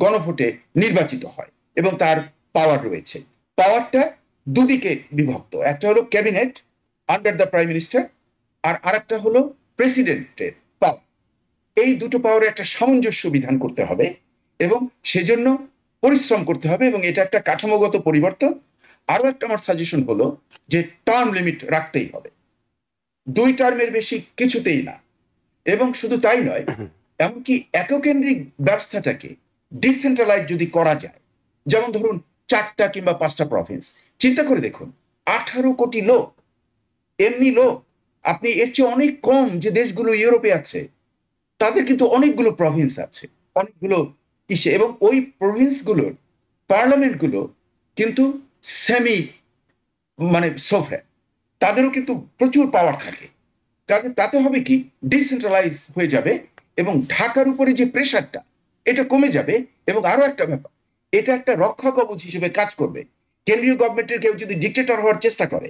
গণভোটে নির্বাচিত হয় এবং তার পাওয়ার রয়েছে। পাওয়ারটা দুদিকে বিভক্ত, একটা হলো cabinet under the prime minister, আর আরেকটা হলো প্রেসিডেন্টের পাওয়ার। এই দুটো পাওয়ারে একটা সামঞ্জস্য বিধান করতে হবে এবং সেজন্য পরিশ্রম করতে হবে, এবং এটা একটা কাঠামোগত পরিবর্তন। আরো একটা আমার সাজেশন হলো যে টার্ম লিমিট রাখতেই হবে, 2 টার্মের বেশি কিছুতেই না। এবং শুধু তাই নয়, এমনকি এককেন্দ্রিক ব্যবস্থাটাকে ডিসেন্ট্রালাইজ যদি করা যায়, যেমন ধরুন 4টা কিংবা 5টা প্রভিন্স, চিন্তা করে দেখুন 18 কোটি লোক, এমনি লোক আপনি এর চেয়ে অনেক কম যে দেশগুলো ইউরোপে আছে, তাদের কিন্তু অনেকগুলো প্রভিন্স আছে, অনেকগুলো ইসে, এবং ওই প্রভিন্সগুলোর পার্লামেন্টগুলো কিন্তু সেমি মানে সোভরেন, তাদেরও কিন্তু প্রচুর পাওয়ার থাকে। তাতে হবে কি, ডিসেন্ট্রালাইজ হয়ে যাবে এবং ঢাকার উপরে যে প্রেশারটা, এটা কমে যাবে। এবং আরো একটা ব্যাপার, এটা একটা রক্ষা কবচ হিসেবে কাজ করবে। কেন্দ্রীয় গভর্নমেন্টের কেউ যদি ডিক্টেটর হওয়ার চেষ্টা করে,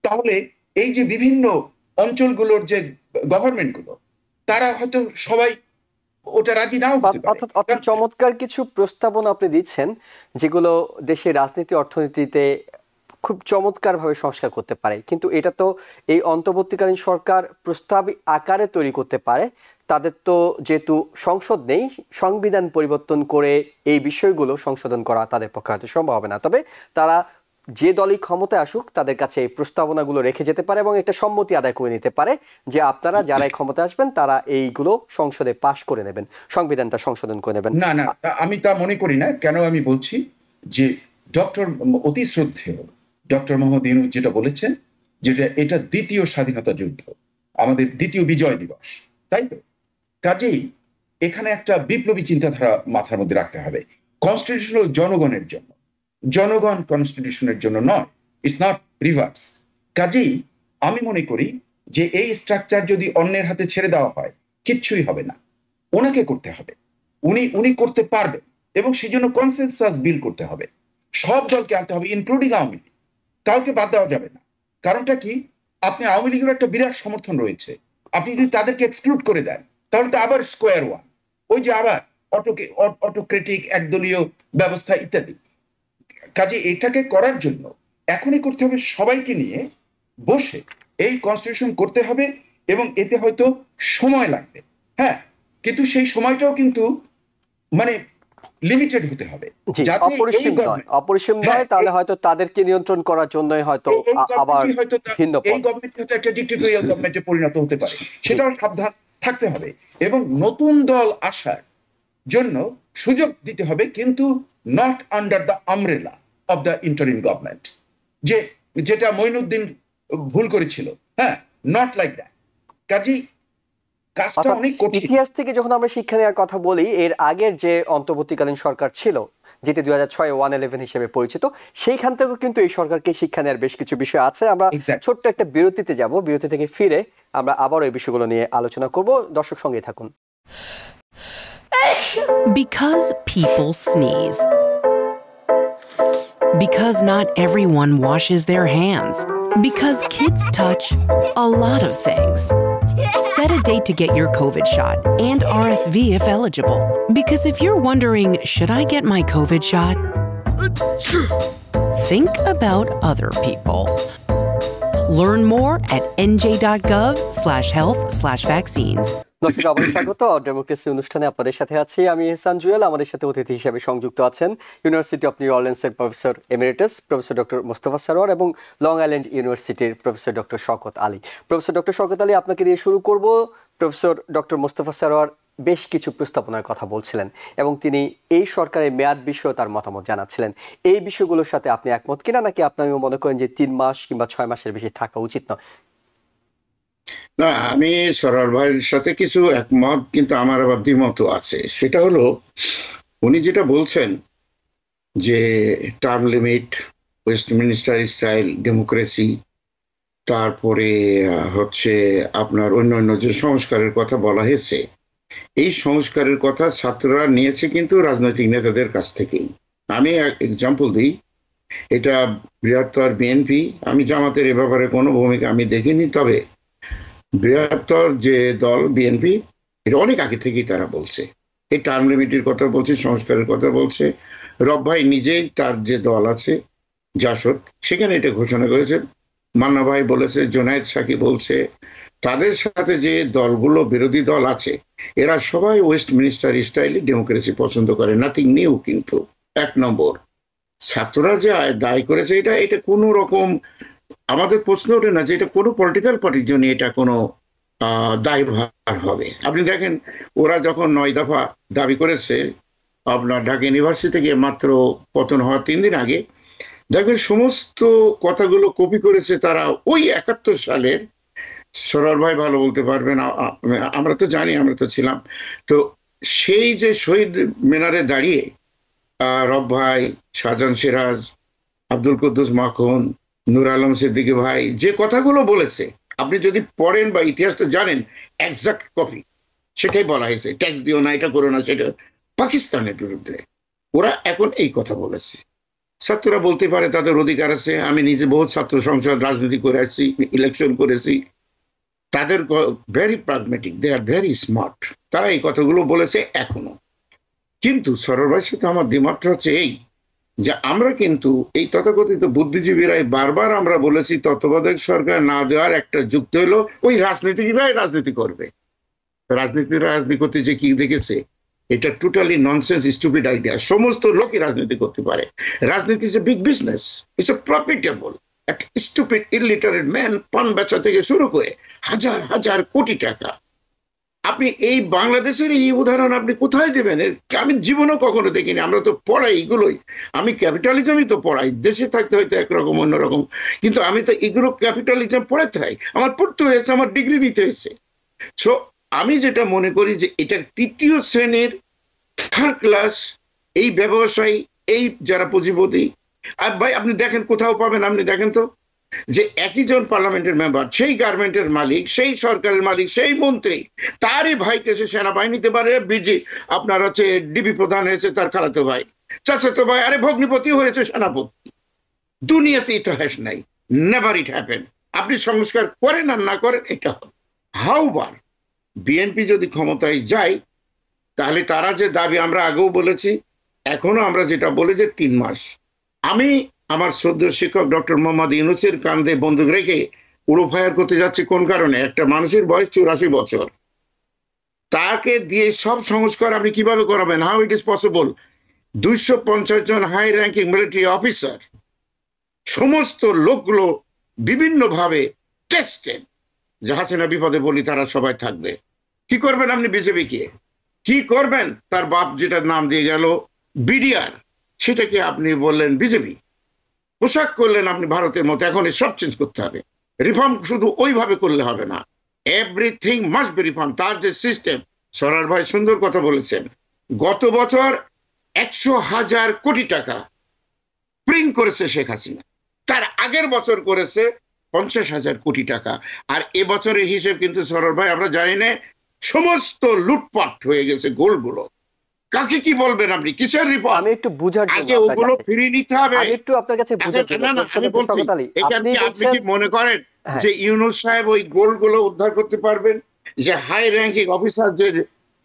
তাহলে এই যে বিভিন্ন অঞ্চলগুলোর যে গভর্নমেন্টগুলো, তারা হয়তো সবাই ওটা রাজি নাও হতে পারে। অর্থাৎ চমৎকার কিছু প্রস্তাবনা আপনি দিচ্ছেন, যেগুলো দেশের রাজনীতি অর্থনীতিতে খুব চমৎকারভাবে সংস্কার করতে পারে। কিন্তু এটা তো এই অন্তর্বর্তীকালীন সরকার প্রস্তাব আকারে তৈরি করতে পারে, তাদের তো যেহেতু সংসদ নেই, সংবিধান পরিবর্তন করে এই বিষয়গুলো সংশোধন করা তাদের পক্ষে হয়তো সম্ভব হবে না। তবে তারা যে দলই ক্ষমতায় আসুক, তাদের কাছে এই প্রস্তাবনাগুলো রেখে যেতে পারে এবং একটা সম্মতি আদায় করে নিতে পারে যে আপনারা যারাই ক্ষমতায় আসবেন তারা এইগুলো সংসদে পাশ করে নেবেন, সংবিধানটা সংশোধন করে নেবেন। না, আমি তা মনে করি না। কেন আমি বলছি যে অতি শ্রদ্ধেয় ডক্টর মোহাম্মদ ইউনূস যেটা বলেছেন, যেটা এটা দ্বিতীয় স্বাধীনতা যুদ্ধ, আমাদের দ্বিতীয় বিজয় দিবস, তাই তো? কাজেই এখানে একটা বিপ্লবী চিন্তাধারা মাথার মধ্যে রাখতে হবে। কনস্টিটিউশন হল জনগণের জন্য, জনগণ কনস্টিটিউশনের জন্য নয়, ইটস নট রিভার্স। কাজেই আমি মনে করি যে এই স্ট্রাকচার যদি অন্যের হাতে ছেড়ে দেওয়া হয়, কিচ্ছুই হবে না। ওনাকে করতে হবে, উনি করতে পারবেন, এবং সেই জন্য কনসেনসাস বিল করতে হবে, সব দলকে আনতে হবে, ইনক্লুডিং আওয়ামী লীগ, কাউকে বাদ দেওয়া যাবে না। কারণটা কি, আপনি আওয়ামী লীগের একটা বিরাট সমর্থন রয়েছে, আপনি যদি তাদেরকে এক্সক্লুড করে দেন, তাহলে তো আবার স্কোয়ার ওয়ান, ওই যে আবার অটোক্রেটিক একদলীয় ব্যবস্থা ইত্যাদি। কাজে এটাকে করার জন্য এখনই করতে হবে সবাইকে নিয়ে বসে এই কনস্টিটিউশন করতে হবে, এবং এতে হয়তো সময় লাগবে, হ্যাঁ, কিন্তু সেই সময়টাও কিন্তু মানে লিমিটেড হতে হবে, জি, যাতে অপরিসীম নয়, তাহলে হয়তো তাদেরকে নিয়ন্ত্রণ করার জন্যই হয়তো আবার ভিন্ন এই গভর্নমেন্ট হয়তো একটা ডিক্টেটরিয়াল গভর্নমেন্টে পরিণত হতে পারে, সেটাও সাবধান থাকতে হবে। এবং নতুন দল আসার জন্য সুযোগ দিতে হবে, কিন্তু not under the umbrella of the interim government, যেটা মঈনুদ্দিন ভুল করেছিল, হ্যাঁ, নট লাইক দ্যাট। কাজেই কাজটা অনেক কঠিন। ইতিহাস থেকে যখন আমরা শিক্ষা নেওয়ার কথা বলি, এর আগের যে অন্তর্বর্তীকালীন সরকার ছিল, যেটি 2006 111 হিসেবে পরিচিত, সেইখান থেকেও কিন্তু এই সরকারকে শিক্ষা নেওয়ার বেশ কিছু বিষয় আছে। আমরা ছোট্ট একটা বিরতিতে যাব, বিরতি থেকে ফিরে আমরা আবার এই বিষয়গুলো নিয়ে আলোচনা করব। দর্শক সঙ্গে থাকুন। Because people sneeze. Because not everyone washes their hands. Because kids touch a lot of things. Set a date to get your COVID shot and RSV if eligible. Because if you're wondering, should I get my COVID shot? Think about other people. Learn more at nj.gov/health/vaccines. দর্শক, আপনাদের স্বাগত ডেমোক্রেসি অনুষ্ঠানে। আপনাদের সাথে আছি আমি এহসান জুয়েল। আমাদের সাথে অতিথি হিসেবে সংযুক্ত আছেন ইউনিভার্সিটি অফ নিউ অরলিন্সের professor emeritus professor doctor Mostafa Sarwar এবং লং আইল্যান্ড ইউনিভার্সিটির professor doctor Shaukat Ali. Professor doctor Shaukat Ali, আপনাকে দিয়ে শুরু করব। প্রফেসর ডক্টর মোস্তফা সরোয়ার বেশ কিছু প্রস্তাবনার কথা বলছিলেন এবং তিনি এই সরকারের মেয়াদ বিষয়ে তার মতামত জানাচ্ছিলেন। এই বিষয়গুলোর সাথে আপনি একমত কিনা, নাকি আপনিও মনে করেন যে 3 মাস কিংবা 6 মাসের বেশি থাকা উচিত নয়? না, আমি সরোয়ার ভাইয়ের সাথে কিছু একমত, কিন্তু আমার আবার দ্বিমত আছে। সেটা হলো, উনি যেটা বলছেন যে term limit, Westminster style democracy, তারপরে হচ্ছে আপনার অন্যান্য যে সংস্কারের কথা বলা হয়েছে, এই সংস্কারের কথা ছাত্ররা নিয়েছে কিন্তু রাজনৈতিক নেতাদের কাছ থেকেই। আমি এক্সাম্পল দিই, এটা বৃহত্তর বিএনপি, আমি জামাতের এ ব্যাপারে কোনো ভূমিকা আমি দেখিনি, তবে বৃহত্তর যে দল বিএনপি, এটা অনেক আগে থেকেই তারা বলছে, এই টার্ম লিমিটের কথা বলছে, সংস্কারের কথা বলছে। রব ভাই নিজেই তার যে দল আছে জাসদ, সেখানে এটা ঘোষণা করেছে। মান্না ভাই বলেছে, জোনায়েদ সাকি বলছে, তাদের সাথে যে দলগুলো বিরোধী দল আছে, এরা সবাই ওয়েস্টমিনিস্টার স্টাইলে ডেমোক্রেসি পছন্দ করে, নাথিং নিউ। কিন্তু 1 নম্বর, ছাত্ররা যে দায়ী করেছে, এটা কোনো রকম আমাদের প্রশ্ন ওঠে না যে এটা কোনো পলিটিক্যাল পার্টির জন্য এটা কোনো দায়ভার হবে। আপনি দেখেন, ওরা যখন 9 দফা দাবি করেছে আপনার ঢাকা ইউনিভার্সিটি থেকে মাত্র পতন হওয়ার 3 দিন আগে, দেখবেন সমস্ত কথাগুলো কপি করেছে তারা ওই 71 সালের। সরোয়ার ভাই ভালো বলতে পারবেন, আমরা তো জানি, আমরা তো ছিলাম। তো সেই যে শহীদ মিনারে দাঁড়িয়ে রব ভাই, শাহজাহান সিরাজ, আব্দুল কুদ্দুস মাখন, নূর আলম সিদ্দিকী ভাই যে কথাগুলো বলেছে, আপনি যদি পড়েন বা ইতিহাসটা জানেন, এক্সাক্ট কপি সেটাই বলা হয়েছে। ট্যাক্স দিও না, এটা করো না, সেটা পাকিস্তানের বিরুদ্ধে ওরা এখন এই কথা বলেছে। ছাত্ররা বলতে পারে, তাদের অধিকার আছে। আমি নিজে বহু ছাত্র সংসদ রাজনীতি করে আসছি, ইলেকশন করেছি। তাদের very pragmatic, they are very smart, তারা এই কথাগুলো বলেছে এখনো। কিন্তু সরোয়ার ভাইয়ের সাথে আমার দ্বিমতটা হচ্ছে এই, যে আমরা কিন্তু এই তথাকথিত বুদ্ধিজীবীরাই বারবার আমরা বলেছি তত্ত্বাবধায়ক সরকার না দেওয়ার একটা যুক্তি হলো ওই রাজনীতিবিদরাই রাজনীতি করবে। রাজনীতি করতে যে কি দেখেছে, এটা টোটালি ননসেন্স, স্টুপিড আইডিয়া। সমস্ত লোকই রাজনীতি করতে পারে। রাজনীতি is a big business, it's a profitable. একটা স্টুপিড ইলিটারেট ম্যান পান বেচা থেকে শুরু করে হাজার হাজার কোটি টাকা। আপনি এই বাংলাদেশের এই উদাহরণ আপনি কোথায় দেবেন? আমি জীবনেও কখনো দেখিনি। আমরা তো পড়াই এগুলোই, আমি ক্যাপিটালিজমই তো পড়াই। দেশে থাকতে হয়তো একরকম অন্যরকম, কিন্তু আমি তো এগুলো ক্যাপিটালিজম পড়াতে হয়, আমার পড়তে হয়েছে, আমার ডিগ্রি নিতে হয়েছে। সো আমি যেটা মনে করি যে এটা 3য় শ্রেণীর, 3rd ক্লাস এই ব্যবসায়ী, এই যারা পুঁজিপতি। আর ভাই আপনি দেখেন, কোথাও পাবেন, আপনি দেখেন তো যে একই জন পার্লামেন্টের মেম্বার, সেই গার্মেন্টের মালিক, সেই সরকারের মালিক, সেই মন্ত্রী, তারই ভাইকে সে সেনাবাহিনীতে পারে, বিজি আপনার হচ্ছে ডিবি প্রধান হয়েছে তার খালাতো ভাই, চাচাতো ভাই, আরে ভগ্নিপতি হয়েছে সেনাপতি। দুনিয়াতে ইতিহাস নাই, নেভার ইট হ্যাপেন। আপনি সংস্কার করেন আর না করেন, এটা হাউবার বিএনপি যদি ক্ষমতায় যায়, তাহলে তারা যে দাবি, আমরা আগেও বলেছি, এখনো আমরা যেটা বলি যে 3 মাস। আমি আমার শ্রদ্ধেয় শিক্ষক ডক্টর মোহাম্মদ ইউনূসের কাঁধে বন্দুক রেখে উড়ো ফায়ার করতে যাচ্ছি কোন কারণে? একটা মানুষের বয়স 84 বছর, তাকে দিয়ে সব সংস্কার আপনি কিভাবে করাবেন? How it is possible? 250 জন হাই র্যাঙ্কিং মিলিটারি অফিসার, সমস্ত লোকগুলো বিভিন্নভাবে টেস্টেড, যে হাসিনা বিপদে বলি তারা সবাই থাকবে। কি করবেন আপনি বিজেপিকে? কি করবেন? তার বাপ যেটা নাম দিয়ে গেল বিডিআর, সেটাকে আপনি বললেন বিজেপি। পোশাক করলেন আপনি ভারতের মতো। এখন সব চেঞ্জ করতে হবে। রিফর্ম শুধু ওইভাবে করলে হবে না, এভরিথিং মাস্ট বি রিফর্ম। তার যে সিস্টেম, সরার ভাই সুন্দর কথা বলেছেন, গত বছর 100,000 কোটি টাকা প্রিন্ট করেছে শেখ হাসিনা, তার আগের বছর করেছে 50,000 কোটি টাকা। আর এবছরের হিসেব কিন্তু সরল ভাই আমরা জানি না, সমস্ত লুটপাট হয়ে গেছে গোলগুলো। কাকে কি বলবেন আপনি? কিসের রিপোর্ট? আমি একটু বুঝার জন্য আগে ওগুলো ফিরিয়ে নিতে হবে। আমি একটু আপনার কাছে বুঝার জন্য না, আমি বলছি, এখানে আপনি কি মনে করেন যে ইউনূস সাহেব ওই গোলগুলো উদ্ধার করতে পারবেন? যে হাই র্যাঙ্কিং অফিসার যে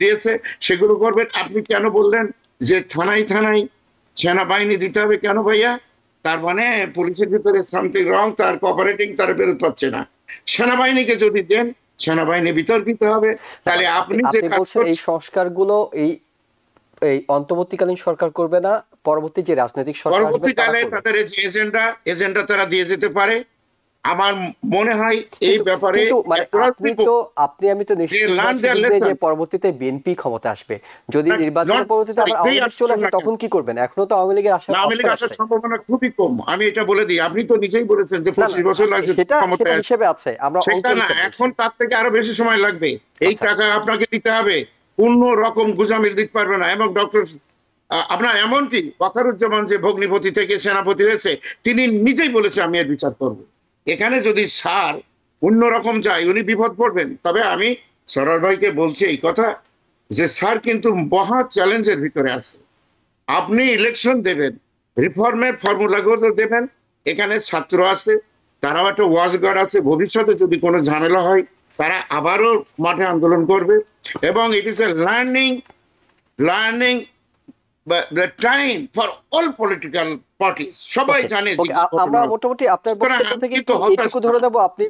দিয়েছে সেগুলো করবেন? আপনি কেন বললেন যে থানায় থানায় সেনাবাহিনী দিতে হবে? কেন ভাইয়া? তার মানে পুলিশের ভিতরে সামথিং রং, তার কোঅপারেটিং, তার বেরোতে পারছে না। সেনাবাহিনীকে যদি দেন, সেনাবাহিনী বিতর্কিত হবে। তাহলে আপনি যে কাজ করছেন, এই সংস্কারগুলো এই এই অন্তর্বর্তীকালীন সরকার করবে না, পরবর্তী যে রাজনৈতিক সরকার আসবে পরবর্তীকালে তাদের যে এজেন্ডা তারা দিয়ে যেতে পারে। আমার মনে হয় এই ব্যাপারে আমি তো নিশ্চিত যে পরবর্তীতে বিএনপি ক্ষমতা আসবে। যদি নির্বাচনের পরবর্তীতে আবার আওয়ামী লীগ চলে আসে তখন কি করবেন? এখনো তো আওয়ামী লীগের আসার সম্ভাবনা খুবই কম। আমি এটা বলে দিই, আপনি তো নিজেই বলেছেন যে 25 বছর লাগছে ক্ষমতায় হিসেবে আছে। আমরা এখন তার থেকে আরো বেশি সময় লাগবে। এই টাকা আপনাকে দিতে হবে, কোন রকম গুজামিল দিতে পারবে না। এবং ডক্টর আপনার এমনকি ওয়াকারুজ্জামান যে ভগ্নিপতি থেকে সেনাপতি হয়েছে, তিনি নিজেই বলেছে আমি এর বিচার করব। এখানে যদি স্যার অন্যরকম যায়, উনি বিপদ পড়বেন। তবে আমি সরার ভাইকে বলছি এই কথা, যে স্যার কিন্তু মহা চ্যালেঞ্জের ভিতরে আছে। আপনি ইলেকশন দেবেন, রিফর্মের ফর্মুলাগুলো দেবেন, এখানে ছাত্র আছে, তারাও একটা ওয়াচগার্ড আছে। ভবিষ্যতে যদি কোনো ঝামেলা হয় তারা আবারও মাঠে আন্দোলন করবে। এবং it is a learning time for all political parties. সবাই জানে। আমরা মোটামুটি আপনার বক্তব্য থেকে একটু ধরে দেবো, আপনি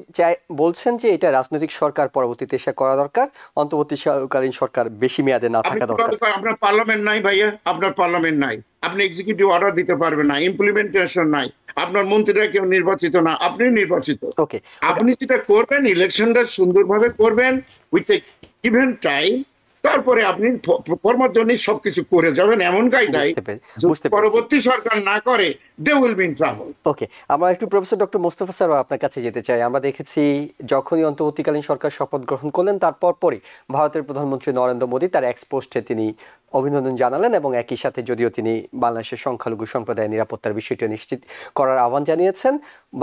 বলছেন যে এটা রাজনৈতিক সরকার পরবর্তীতে এসে করা দরকার, অন্তর্বর্তীকালীন সরকার বেশি মেয়াদে না থাকা দরকার। আপনার পার্লামেন্ট নাই ভাইয়া, আপনার পার্লামেন্ট নাই, আপনি এক্সিকিউটিভ অর্ডার দিতে পারবেন না, ইমপ্লিমেন্টেশন নাই, আপনার মন্ত্রীরা কেউ নির্বাচিত না, আপনি নির্বাচিত। ওকে, আপনি যেটা করবেন, ইলেকশনটা সুন্দরভাবে করবেন উইথ এ গিভেন টাইম, তারপরে আপনি ফর্মার জন্য সবকিছু করে যাবেন এমন কায়দায় পরবর্তী সরকার না করে, they will be in trouble. Okay, আমরা একটু প্রফেসর ডক্টর মোস্তফা স্যার আপনার কাছে যেতে চাই। আমরা দেখেছি যখনই অন্তর্বর্তীকালীন সরকার শপথ গ্রহণ করলেন, তারপর পরই ভারতের প্রধানমন্ত্রী নরেন্দ্র মোদী তার এক্স পোস্টে তিনি অভিনন্দন জানালেন এবং একই সাথে যদিও তিনি বাংলাদেশের সংখ্যালঘু সম্প্রদায়ের নিরাপত্তার বিষয়টি নিশ্চিত করার আহ্বান জানিয়েছেন,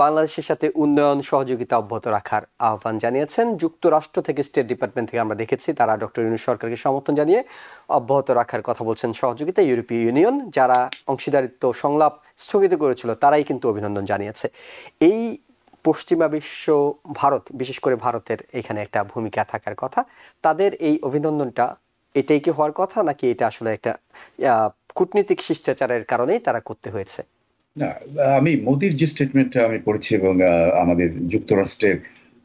বাংলাদেশের সাথে উন্নয়ন সহযোগিতা অব্যাহত রাখার আহ্বান জানিয়েছেন। যুক্তরাষ্ট্র থেকে স্টেট ডিপার্টমেন্ট থেকে আমরা দেখেছি তারা ডক্টর ইউনূস সরকারকে সমর্থন জানিয়ে অব্যাহত রাখার কথা বলছেন সহযোগিতা। ইউরোপীয় ইউনিয়ন যারা অংশীদারিত্ব সংলাপ স্থগিত করেছিল তারাই কিন্তু অভিনন্দন জানিয়েছে। এই পশ্চিমা বিশ্ব, ভারত বিশেষ করে ভারতের এখানে একটা ভূমিকা থাকার কথা, তাদের এই অভিনন্দনটা এটাই কি হওয়ার কথা, নাকি এটা আসলে একটা কূটনীতিক শিষ্টাচারের কারণেই তারা করতে হয়েছে? না, আমি মোদির যে স্টেটমেন্টটা আমি পড়েছি এবং আমাদের যুক্তরাষ্ট্রের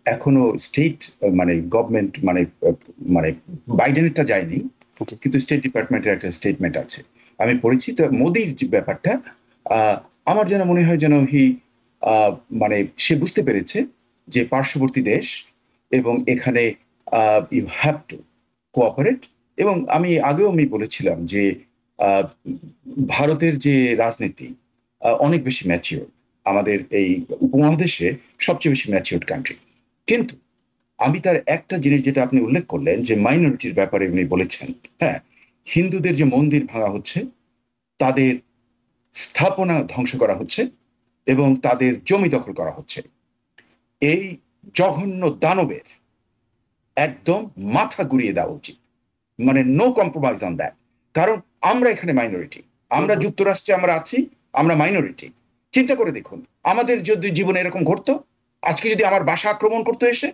এখনো স্টেট মানে গভর্নমেন্ট মানে বাইডেনেরটা যায়নি, কিন্তু স্টেট ডিপার্টমেন্টের একটা স্টেটমেন্ট আছে আমি পড়েছি। তো মোদির যে ব্যাপারটা আমার যেন মনে হয় যেন মানে সে বুঝতে পেরেছে যে পার্শ্ববর্তী দেশ এবং এখানে ইউ হ্যাভ টু কোঅপারেট। এবং আমি আগেও বলেছিলাম যে ভারতের যে রাজনীতি অনেক বেশি ম্যাচিওর, আমাদের এই উপমহাদেশে সবচেয়ে বেশি ম্যাচিওর কান্ট্রি। কিন্তু আমি তার একটা জিনিস যেটা আপনি উল্লেখ করলেন যে মাইনরিটির ব্যাপারে উনি বলেছেন, হ্যাঁ, হিন্দুদের যে মন্দির ভাঙা হচ্ছে, তাদের স্থাপনা ধ্বংস করা হচ্ছে এবং তাদের জমি দখল করা হচ্ছে, এই জঘন্য দানবের একদম মাথা ঘুরিয়ে দেওয়া উচিত, মানে নো কম্প্রোমাইজ অন দ্যাট। কারণ আমরা এখানে মাইনরিটি, আমরা যুক্তরাষ্ট্রে আমরা আছি, আমরা মাইনরিটি। চিন্তা করে দেখুন, আমাদের যদি জীবনে এরকম ঘটতো, আজকে যদি আমার বাসা আক্রমণ করতো এসে,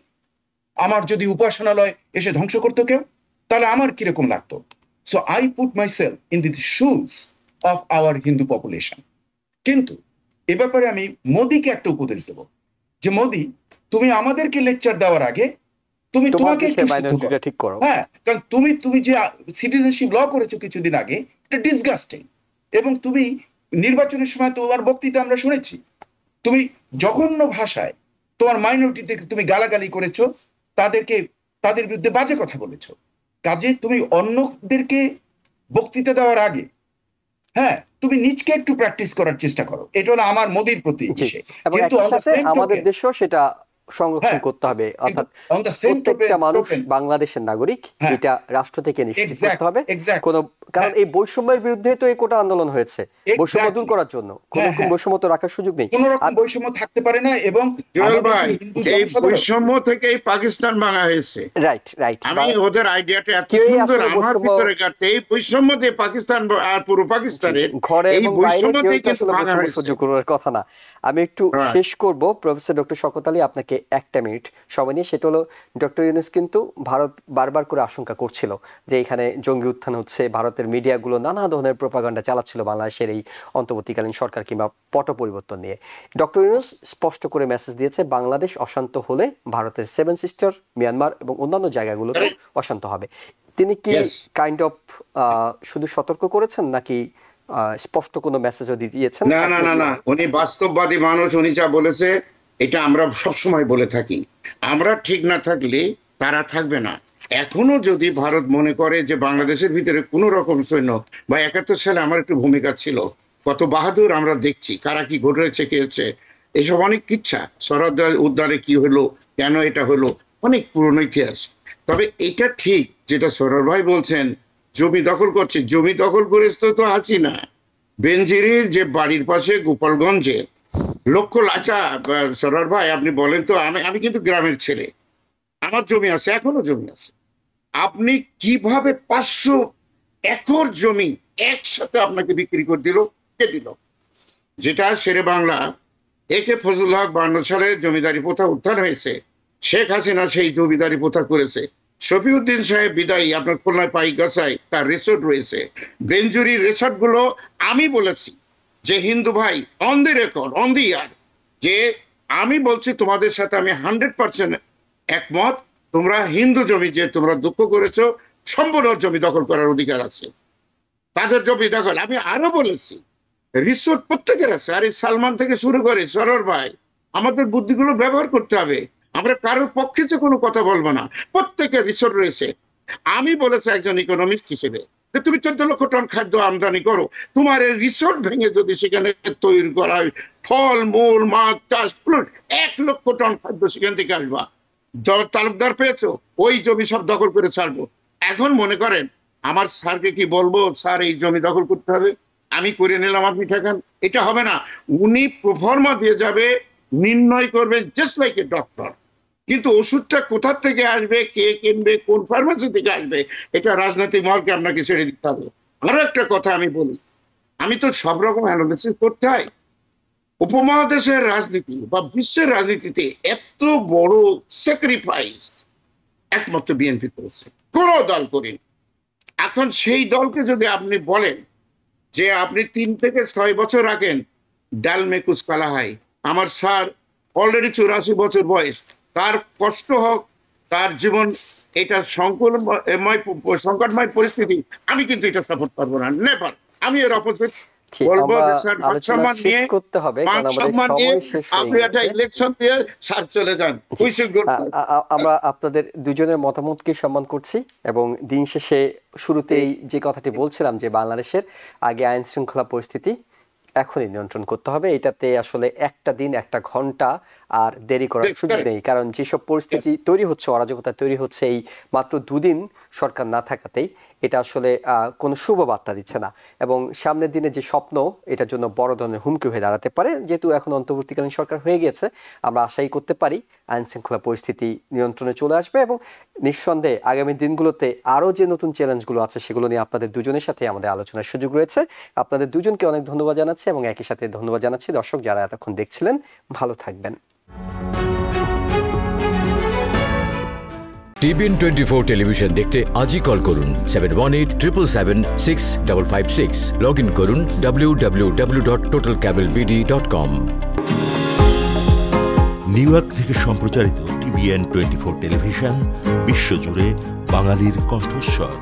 আমার যদি উপাসনালয় এসে ধ্বংস করতো কেউ, তাহলে আমার কিরকম লাগতো? So I put my self in the shoes of our Hindu population. কিন্তু এ ব্যাপারে আমি মোদিকে একটা উপদেশ দেব, যে মোদি, তুমি আমাদেরকে লেকচার দেওয়ার আগে তুমি তোমাকে একটু শুদ্ধ করো। ঠিক করো। হ্যাঁ, কারণ তুমি যে সিটিজেনশিপ ল করেছো কিছুদিন আগে, এটা ডিসগাস্টিং। এবং তুমি নির্বাচনের সময় তোমার বক্তৃতা আমরা শুনেছি, তুমি জঘন্য ভাষায় তোমার মাইনরিটিতে তুমি গালাগালি করেছো, তাদের বিরুদ্ধে বাজে কথা বলেছো। কাজে তুমি অন্যদেরকে বক্তৃতা দেওয়ার আগে হ্যাঁ তুমি নিজকে একটু প্র্যাকটিস করার চেষ্টা করো। এটা হলো আমার মোদির প্রতি ইসে। এবং কিন্তু একই সাথে আমাদের দেশেও সেটা সংরক্ষণ করতে হবে, অর্থাৎ প্রত্যেকটা মানুষ বাংলাদেশের নাগরিক, এটা রাষ্ট্র থেকে নিশ্চিত করতে হবে। কারণ এই বৈষম্যের বিরুদ্ধে তো এই কোটা আন্দোলন হয়েছে, বৈষম্য দূর করার জন্য। কোন রকম বৈষম্য তো রাখার সুযোগ নেই, কোন রকম বৈষম্য থাকতে পারে না। এবং জুয়েল ভাই, এই বৈষম্য থেকেই পাকিস্তান বানা হয়েছে। Right right. আমি ওদের আইডিয়াটা এত সুন্দর আমার ভিতরে কাটতে, এই বৈষম্য দিয়ে পাকিস্তান আর পুরো পাকিস্তানের ঘরে এই এবং বৈষম্য বাইরে থেকে কেউ বানা হয়েছে। সহ্য করার কথা না। আমি একটু শেষ করব প্রফেসর ডক্টর শওকত আলী, আপনাকে একটা মিনিট সময় নিয়ে। সেটা হলো, ডক্টর ইউনূস কিন্তু ভারত বারবার করে আশঙ্কা করছিল যে এখানে জঙ্গি উত্থান হচ্ছে, ভারতের মিডিয়াগুলো নানা ধরনের প্রোপাগান্ডা চালাচ্ছিল বাংলাদেশের এই অন্তর্বর্তীকালীন সরকার কিংবা পট পরিবর্তন নিয়ে। ডক্টর ইউনূস স্পষ্ট করে মেসেজ দিয়েছে, বাংলাদেশ অশান্ত হলে ভারতের 7 সিস্টার, মিয়ানমার এবং অন্যান্য জায়গাগুলোতে অশান্ত হবে। তিনি কি কাইন্ড অফ শুধু সতর্ক করেছেন, নাকি স্পষ্ট কোনো মেসেজও দিয়েছেন? না না না না, উনি বাস্তববাদী মানুষ। উনি যা বলেছে এটা আমরা সবসময় বলে থাকি, আমরা ঠিক না থাকলে তারা থাকবে না। এখনো যদি ভারত মনে করে যে বাংলাদেশের ভিতরে কোনো রকম সৈন্য, বা 71 সালে আমার একটু ভূমিকা ছিল, কত বাহাদুর আমরা দেখছি, কারা কি ঘটেছে কে হচ্ছে, এইসব অনেক কিচ্ছা, সরহদ উদ্ধারে কি হলো, কেন এটা হলো, অনেক পুরনো ইতিহাস। তবে এটা ঠিক যেটা সরোর ভাই বলছেন, জমি দখল করছে, জমি দখল করে তো আছি না। বেনজিরির যে বাড়ির পাশে গোপালগঞ্জে লক্ষ লাচা, সরোর ভাই আপনি বলেন তো, আমি কিন্তু গ্রামের ছেলে, আমার জমি আছে, এখনো জমি আছে। আপনি কিভাবে 500 একর জমি একসাথে আপনাকে বিক্রি করে দিল? কে দিল? যেটা শেরে বাংলা একে ফজলুল হক 52 সালে জমিদারি প্রথা উত্থান হয়েছে, শেখ হাসিনা সেই জমিদারি প্রথা করেছে। শফিউদ্দিন সাহেব বিদায়ী আপনার খুলনায় পাইগাছায় তার রিসোর্ট রয়েছে। বেঞ্জুরির রিসোর্ট গুলো আমি বলেছি যে হিন্দু ভাই, on the record, on the air, যে আমি বলছি তোমাদের সাথে আমি 100% একমত। তোমরা হিন্দু জমি যে তোমরা দুঃখ করেছো, সম্পূর্ণ জমি দখল করার অধিকার আছে, তাদের জমি দখল। আমি আরো বলেছি রিসোর্ট প্রত্যেকের আছে। আরে সালমান থেকে শুরু করে সরোর ভাই, আমাদের বুদ্ধিগুলো ব্যবহার করতে হবে। আমরা কারোর পক্ষে যে কোনো কথা বলবো না, প্রত্যেকের রিসোর্ট রয়েছে। আমি বলেছি একজন ইকোনমিস্ট হিসেবে যে তুমি 14 লক্ষ টন খাদ্য আমদানি করো, তোমার এই রিসোর্ট ভেঙে যদি সেখানে তৈরি করা হয় ফল মূল মাছ চাষ, 1 লক্ষ টন খাদ্য সেখান থেকে আসবা। তালুকদার পেয়েছো, ওই জমি সব দখল করে ছাড়বো। এখন মনে করেন আমার স্যারকে কি বলবো, স্যার এই জমি দখল করতে হবে, আমি করে নিলাম, আপনি ঠেকান? এটা হবে না। উনি প্রফর্মা দিয়ে যাবে, নির্ণয় করবেন জাস্ট লাইক এ ডক্টর। কিন্তু ওষুধটা কোথা থেকে আসবে, কে কিনবে, কোন ফার্মেসি থেকে আসবে, এটা রাজনৈতিক মহলকে আপনাকে ছেড়ে দিতে হবে। আরো একটা কথা আমি বলি, আমি তো সব রকম অ্যানালিসিস করতে হয়। উপমহাদেশের রাজনীতি বা বিশ্বের রাজনীতিতে এত বড় স্যাক্রিফাইস একমাত্র বিএনপি করেছে, কোন দল করেনি। এখন সেই দলকে যদি আপনি বলেন যে আপনি 3 থেকে 6 বছর রাখেন, ডাল মে কুছ কালা হয়। আমার স্যার অলরেডি 84 বছর বয়স, তার কষ্ট হোক, তার জীবন এটা সংকটময় পরিস্থিতি, আমি কিন্তু এটা সাপোর্ট করবো না, নেভার। আমি এর অপোজিট বলবো যে স্যার সম্মান নিয়ে আপনি একটা ইলেকশন দিয়ে স্যার চলে যান। আমরা আপনাদের দুজনের মতামতকে সম্মান করছি, এবং দিন শেষে শুরুতেই যে কথাটি বলছিলাম যে বাংলাদেশের আগে আইন শৃঙ্খলা পরিস্থিতি এখনই নিয়ন্ত্রণ করতে হবে, এটাতে আসলে একটা দিন একটা ঘন্টা আর দেরি করার সুযোগ নেই। কারণ যেসব পরিস্থিতি তৈরি হচ্ছে, অরাজকতা তৈরি হচ্ছে এই মাত্র 2 দিন সরকার না থাকাতেই, এটা আসলে কোনো শুভ বার্তা দিচ্ছে না। এবং সামনের দিনে যে স্বপ্ন, এটার জন্য বড় ধরনের হুমকি হয়ে দাঁড়াতে পারে। যেহেতু এখন অন্তর্বর্তীকালীন সরকার হয়ে গিয়েছে, আমরা আশাই করতে পারি আইন শৃঙ্খলা পরিস্থিতি নিয়ন্ত্রণে চলে আসবে, এবং নিঃসন্দেহে আগামী দিনগুলোতে আরও যে নতুন চ্যালেঞ্জগুলো আছে সেগুলো নিয়ে আপনাদের দুজনের সাথে আমাদের আলোচনার সুযোগ রয়েছে। আপনাদের দুজনকে অনেক ধন্যবাদ জানাচ্ছি, এবং একই সাথে ধন্যবাদ জানাচ্ছি দর্শক যারা এতক্ষণ দেখছিলেন। ভালো থাকবেন। টিভিএন 24 টেলিভিশন দেখতে আজই কল করুন 7187776556। লগ ইন করুন www.totalcablebd.com। নিউ ইয়র্ক থেকে সম্প্রচারিত টিভিএন 24 টেলিভিশন বিশ্বজুড়ে বাঙালির কণ্ঠস্বর।